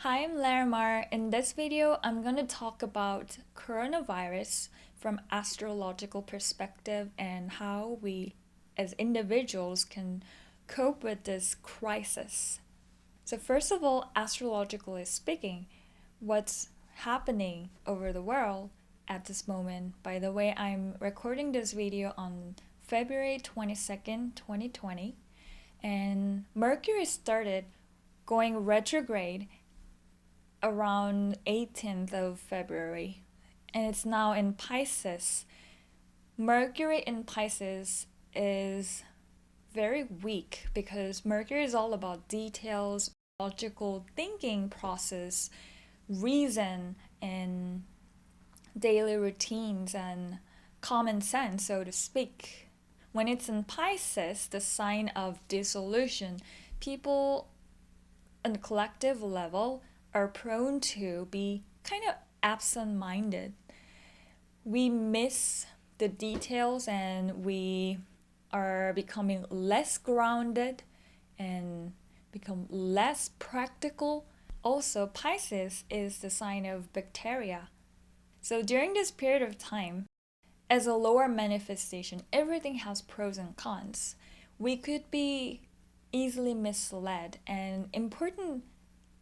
Hi, I'm Larimar. In this video, I'm going to talk about coronavirus from astrological perspective and how we as individuals can cope with this crisis. So first of all, astrologically speaking, what's happening over the world at this moment? By the way, I'm recording this video on February 22nd, 2020, and Mercury started going retrograde around 18th of February, and it's now in Pisces. Mercury in Pisces is very weak because Mercury is all about details, logical thinking process, reason, and daily routines and common sense, so to speak. When it's in Pisces, the sign of dissolution, people on a collective level are prone to be kind of absent minded. We miss the details and we are becoming less grounded and become less practical. Also, Pisces is the sign of bacteria. So during this period of time, as a lower manifestation, everything has pros and cons. We could be easily misled, and important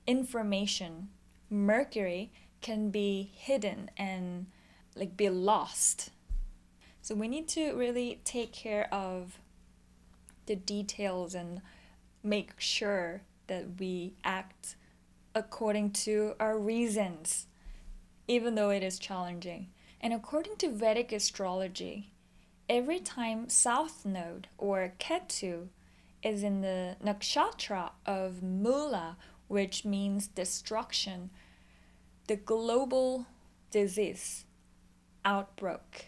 information, Mercury, can be hidden and be lost. So we need to really take care of the details and make sure that we act according to our reasons, even though it is challenging. And according to Vedic astrology, every time South Node or Ketu is in the Nakshatra of Moola, which means destruction, the global disease outbroke.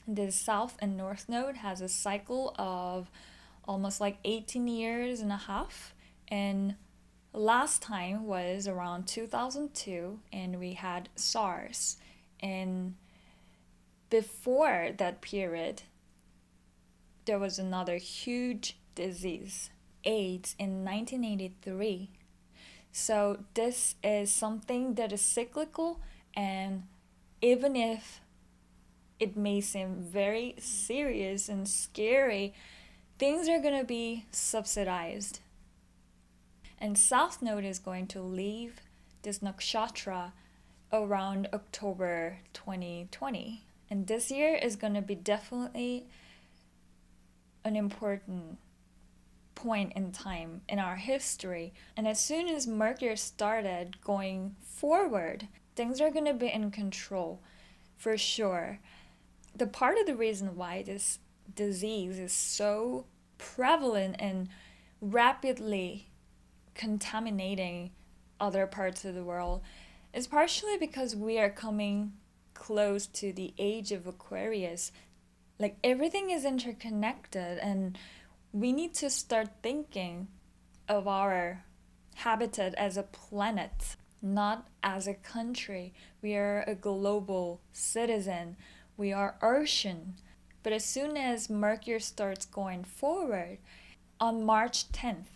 The South and North Node has a cycle of almost 18 years and a half, and last time was around 2002, and we had SARS. And before that period, there was another huge disease, AIDS, in 1983. So this is something that is cyclical, and even if it may seem very serious and scary, things are going to be subsidized. And South Node is going to leave this nakshatra around October 2020. And this year is going to be definitely an important point in time in our history. And as soon as Mercury started going forward, things are going to be in control for sure. The part of the reason why this disease is so prevalent and rapidly contaminating other parts of the world is partially because we are coming close to the age of Aquarius. Everything is interconnected, and we need to start thinking of our habitat as a planet, not as a country. We are a global citizen. We are ocean. But as soon as Mercury starts going forward, on March 10th,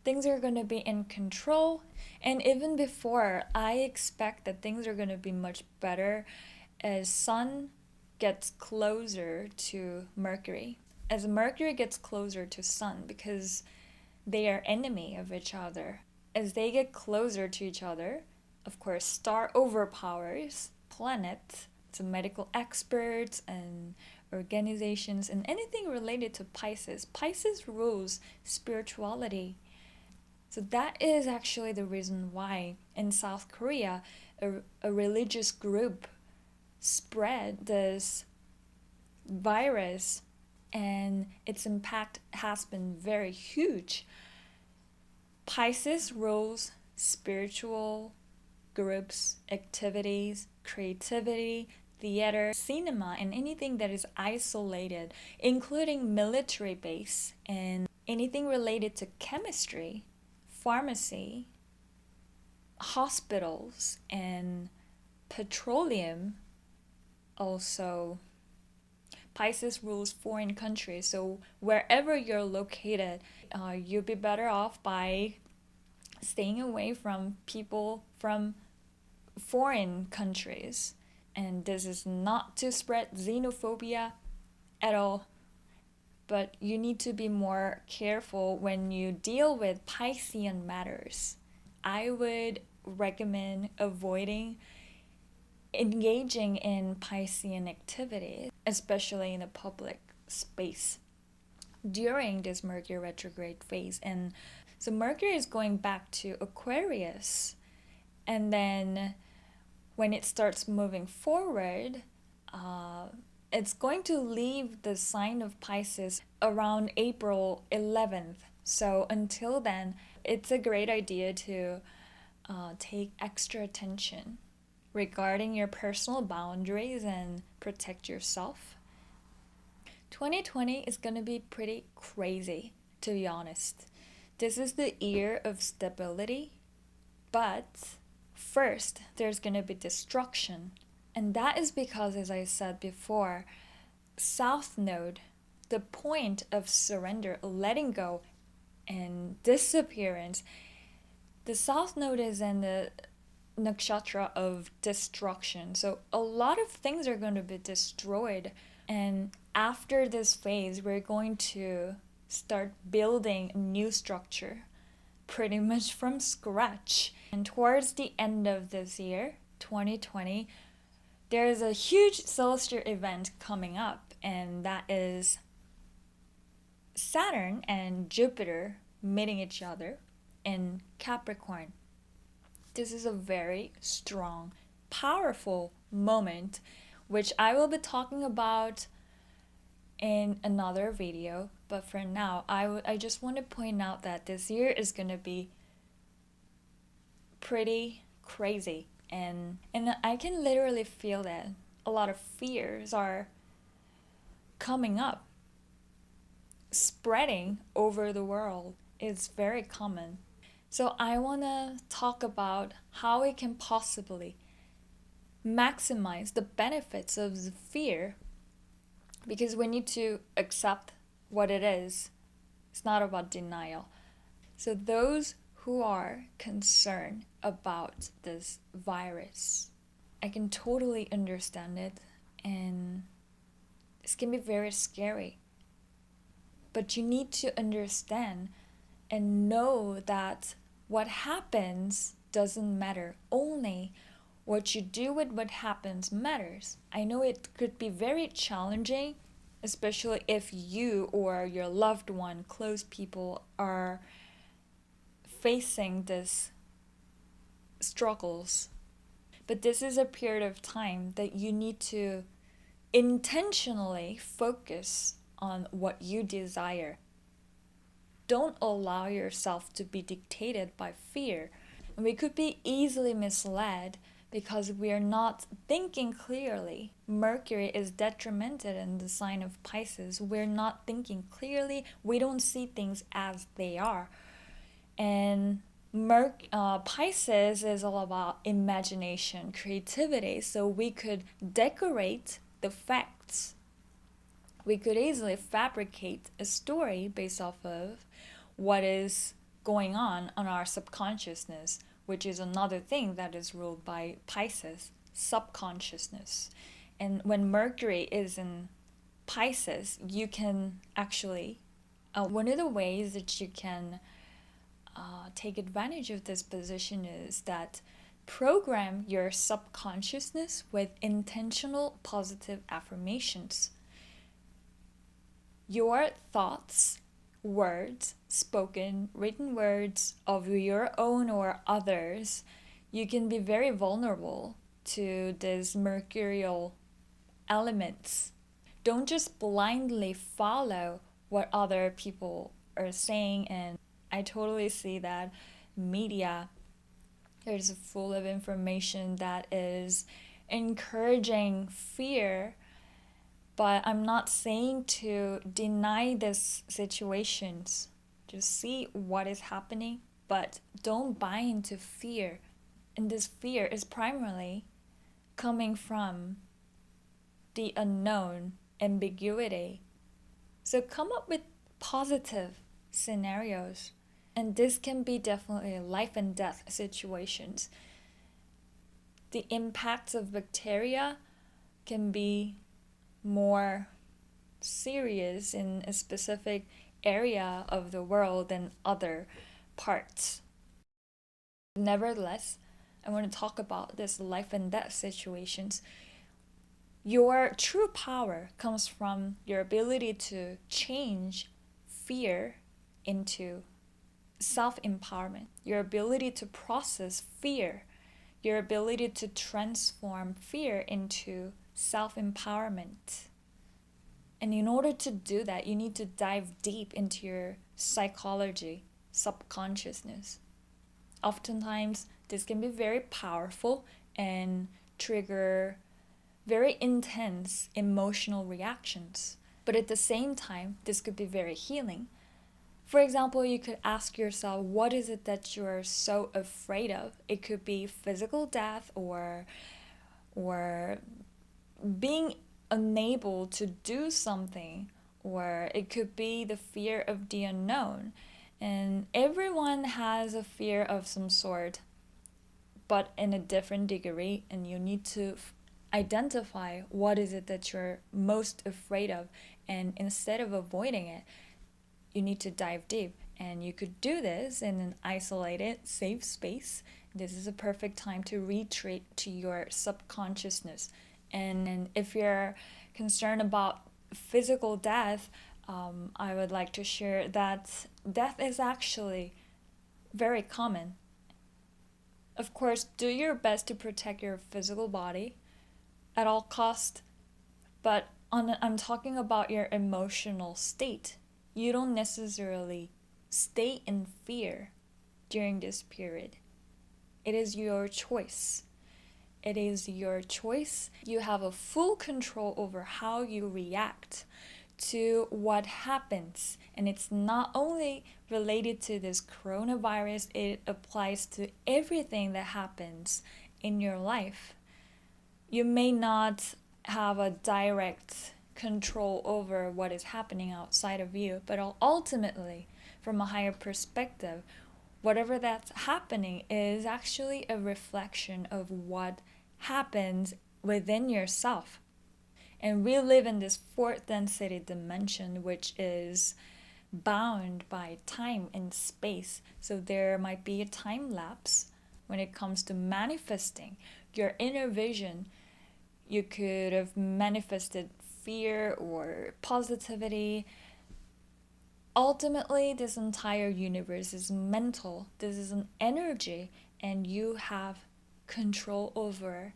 things are going to be in control. And even before, I expect that things are going to be much better as Sun gets closer to Mercury. As Mercury gets closer to Sun, because they are enemy of each other. As they get closer to each other, of course, star overpowers planet. So medical experts and organizations and anything related to Pisces. Pisces rules spirituality. So that is actually the reason why in South Korea, a religious group spread this virus, and its impact has been very huge. Pisces rules spiritual groups, activities, creativity, theater, cinema, and anything that is isolated, including military base and anything related to chemistry, pharmacy, hospitals, and petroleum. Also, Pisces rules foreign countries, so wherever you're located, you'll be better off by staying away from people from foreign countries. And this is not to spread xenophobia at all, but you need to be more careful when you deal with Piscean matters. I would recommend avoiding engaging in Piscean activities, especially in a public space during this Mercury retrograde phase. And so Mercury is going back to Aquarius, and then when it starts moving forward, it's going to leave the sign of Pisces around April 11th. So until then, it's a great idea to take extra attention regarding your personal boundaries and protect yourself. 2020 is going to be pretty crazy, to be honest. This is the year of stability, but first there's going to be destruction. And that is because, as I said before, South Node, the point of surrender, letting go, and disappearance, the South Node is in the Nakshatra of destruction. So a lot of things are going to be destroyed. And after this phase, we're going to start building a new structure pretty much from scratch. And towards the end of this year, 2020, there is a huge celestial event coming up, and that is Saturn and Jupiter meeting each other in Capricorn. This is a very strong, powerful moment, which I will be talking about in another video. But for now, I just want to point out that this year is going to be pretty crazy. And I can literally feel that a lot of fears are coming up, spreading over the world. It's very common. So I want to talk about how we can possibly maximize the benefits of the fear, because we need to accept what it is. It's not about denial. So those who are concerned about this virus, I can totally understand it, and this can be very scary. But you need to understand and know that what happens doesn't matter. Only what you do with what happens matters. I know it could be very challenging, especially if you or your loved one, close people, are facing this struggles. But this is a period of time that you need to intentionally focus on what you desire. Don't allow yourself to be dictated by fear. And we could be easily misled because we are not thinking clearly. Mercury is detrimented in the sign of Pisces. We're not thinking clearly. We don't see things as they are. And Pisces is all about imagination, creativity. So we could decorate the facts. We could easily fabricate a story based off of what is going on our subconsciousness, which is another thing that is ruled by Pisces, subconsciousness. And when Mercury is in Pisces, you can actually, one of the ways that you can take advantage of this position is that program your subconsciousness with intentional positive affirmations. Your thoughts, words, spoken, written words of your own or others, you can be very vulnerable to these mercurial elements. Don't just blindly follow what other people are saying. And I totally see that media is full of information that is encouraging fear. But I'm not saying to deny these situations. Just see what is happening, but don't buy into fear. And this fear is primarily coming from the unknown, ambiguity. So come up with positive scenarios. And this can be definitely life and death situations. The impacts of bacteria can be more serious in a specific area of the world than other parts. Nevertheless, I want to talk about this life and death situations. Your true power comes from your ability to change fear into self-empowerment, your ability to process fear, your ability to transform fear into self-empowerment. And in order to do that, you need to dive deep into your psychology, subconsciousness. Oftentimes, this can be very powerful and trigger very intense emotional reactions. But at the same time, this could be very healing. For example, you could ask yourself, what is it that you're so afraid of? It could be physical death or being unable to do something, or it could be the fear of the unknown. And everyone has a fear of some sort, but in a different degree, and you need to identify what is it that you're most afraid of, and instead of avoiding it, you need to dive deep. And you could do this in an isolated, safe space. This is a perfect time to retreat to your subconsciousness. And if you're concerned about physical death, I would like to share that death is actually very common. Of course, do your best to protect your physical body at all cost, but I'm talking about your emotional state. You don't necessarily stay in fear during this period. It is your choice. It is your choice. You have a full control over how you react to what happens. And it's not only related to this coronavirus, it applies to everything that happens in your life. You may not have a direct control over what is happening outside of you, but ultimately, from a higher perspective, whatever that's happening is actually a reflection of what happens within yourself. And we live in this fourth density dimension, which is bound by time and space. So there might be a time lapse when it comes to manifesting your inner vision. You could have manifested fear or positivity. Ultimately, this entire universe is mental. This is an energy, and you have control over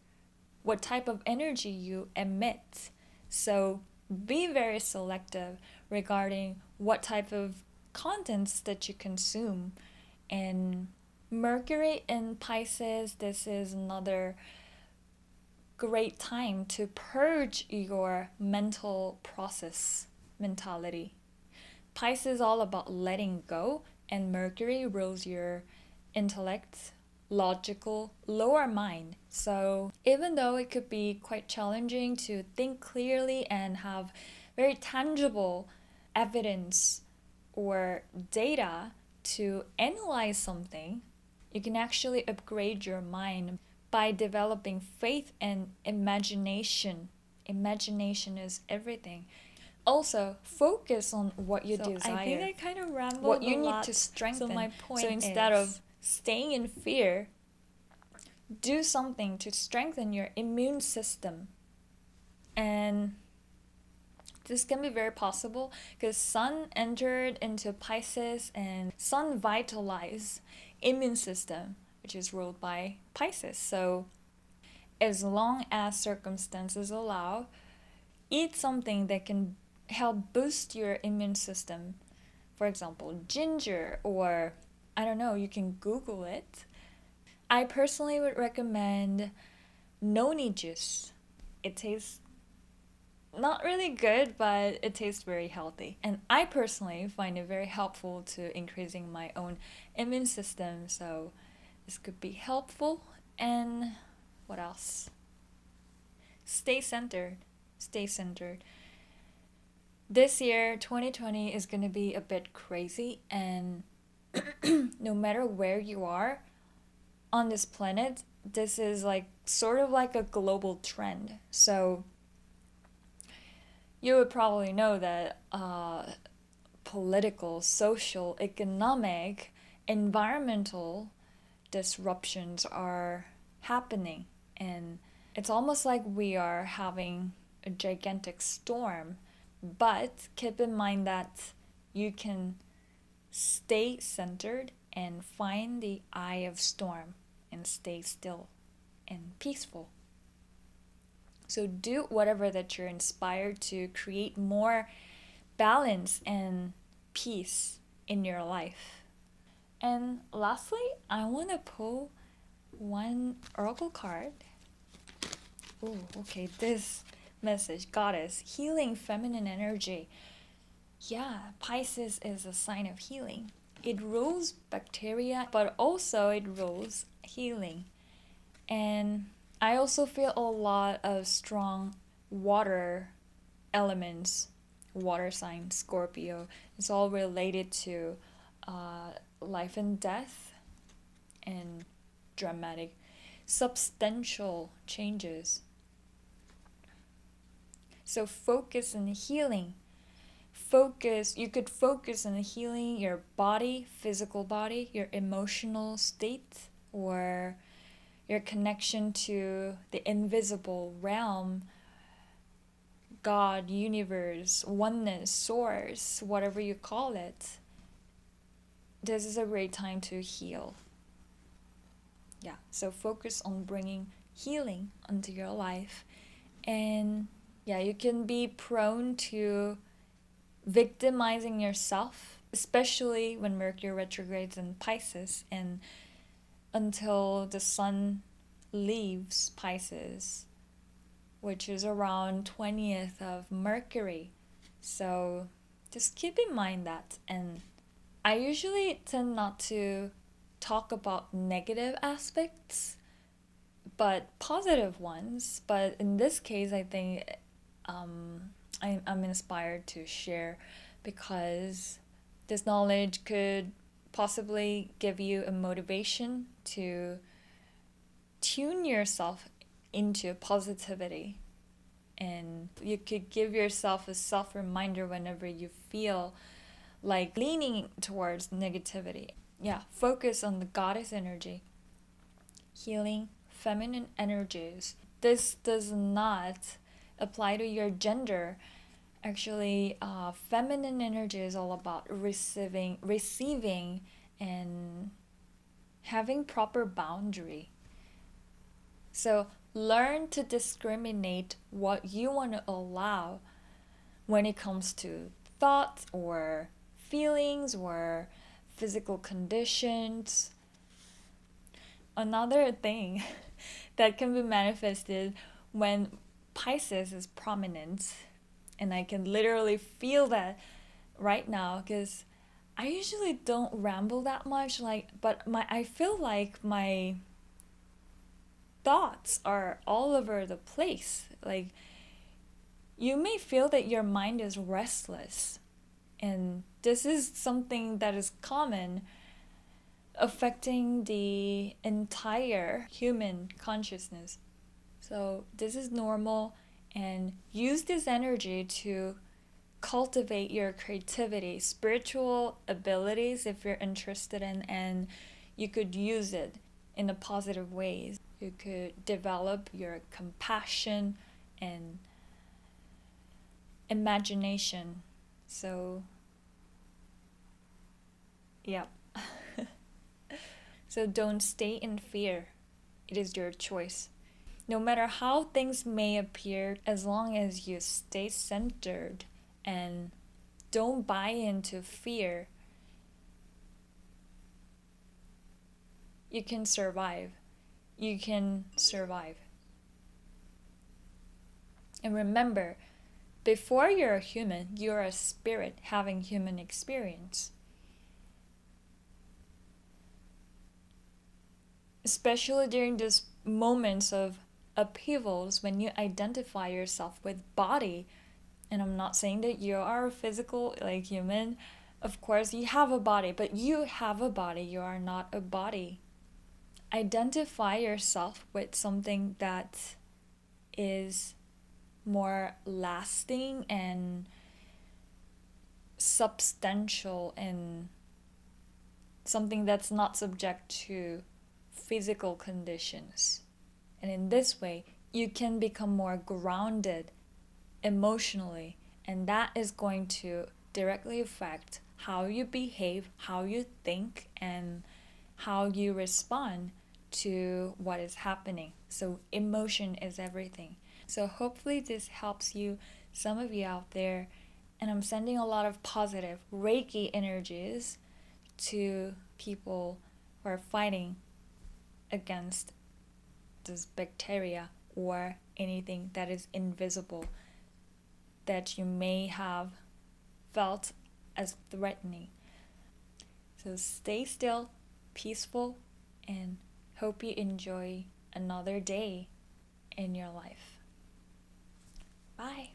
what type of energy you emit. So be very selective regarding what type of contents that you consume. And Mercury in Pisces, this is another great time to purge your mental process mentality. Pisces is all about letting go, and Mercury rules your intellect, logical, lower mind. So even though it could be quite challenging to think clearly and have very tangible evidence or data to analyze something, you can actually upgrade your mind by developing faith and imagination. Imagination is everything. Also, focus on what you desire. I think I kind of rambled what you a need lot. to strengthen. So my point so instead is, of staying in fear, do something to strengthen your immune system. And this can be very possible because Sun entered into Pisces, and Sun vitalized immune system, which is ruled by Pisces. So as long as circumstances allow, eat something that can help boost your immune system. For example, ginger, or I don't know, you can Google it. I personally would recommend noni juice. It tastes not really good, but it tastes very healthy. And I personally find it very helpful to increasing my own immune system. So this could be helpful. And what else? Stay centered. Stay centered. This year, 2020, is going to be a bit crazy, and no matter where you are on this planet, this is like sort of like a global trend. So you would probably know that political, social, economic, environmental disruptions are happening, and it's almost like we are having a gigantic storm. But keep in mind that you can stay centered and find the eye of storm and stay still and peaceful. So do whatever that you're inspired to create more balance and peace in your life. And lastly, I want to pull one oracle card. Oh, okay, this message, Goddess, healing feminine energy. Yeah, Pisces is a sign of healing. It rules bacteria, but also it rules healing. And I also feel a lot of strong water elements. Water sign, Scorpio. It's all related to life and death and dramatic, substantial changes. So focus on healing. You could focus on healing your body, physical body, your emotional state, or your connection to the invisible realm, God, universe, oneness, source, whatever you call it. This is a great time to heal. Yeah, so focus on bringing healing into your life. And yeah, you can be prone to victimizing yourself, especially when Mercury retrogrades in Pisces and until the sun leaves Pisces, which is around 20th of Mercury. So just keep in mind that. And I usually tend not to talk about negative aspects, but positive ones. But in this case, I think I'm inspired to share because this knowledge could possibly give you a motivation to tune yourself into positivity, and you could give yourself a self-reminder whenever you feel like leaning towards negativity. Yeah, focus on the goddess energy, healing feminine energies. This does not apply to your gender. Actually, feminine energy is all about receiving and having proper boundary. So learn to discriminate what you want to allow when it comes to thoughts or feelings or physical conditions. Another thing that can be manifested when Pisces is prominent, and I can literally feel that right now because I usually don't ramble that much, but I feel like my thoughts are all over the place. Like, you may feel that your mind is restless, and this is something that is common, affecting the entire human consciousness. So this is normal, and use this energy to cultivate your creativity, spiritual abilities if you're interested in, and you could use it in a positive ways. You could develop your compassion and imagination. So yeah. So don't stay in fear. It is your choice. No matter how things may appear, as long as you stay centered and don't buy into fear, you can survive. You can survive. And remember, before you're a human, you're a spirit having human experience. Especially during these moments of upheavals when you identify yourself with body, and I'm not saying that you are a physical human, Of course, you have a body, but you have a body. You are not a body. Identify yourself with something that is more lasting and substantial, and something that's not subject to physical conditions. And in this way, you can become more grounded emotionally, and that is going to directly affect how you behave, how you think, and how you respond to what is happening. So emotion is everything. So hopefully this helps you, some of you out there, and I'm sending a lot of positive Reiki energies to people who are fighting against this bacteria or anything that is invisible that you may have felt as threatening. So stay still, peaceful, and hope you enjoy another day in your life. Bye.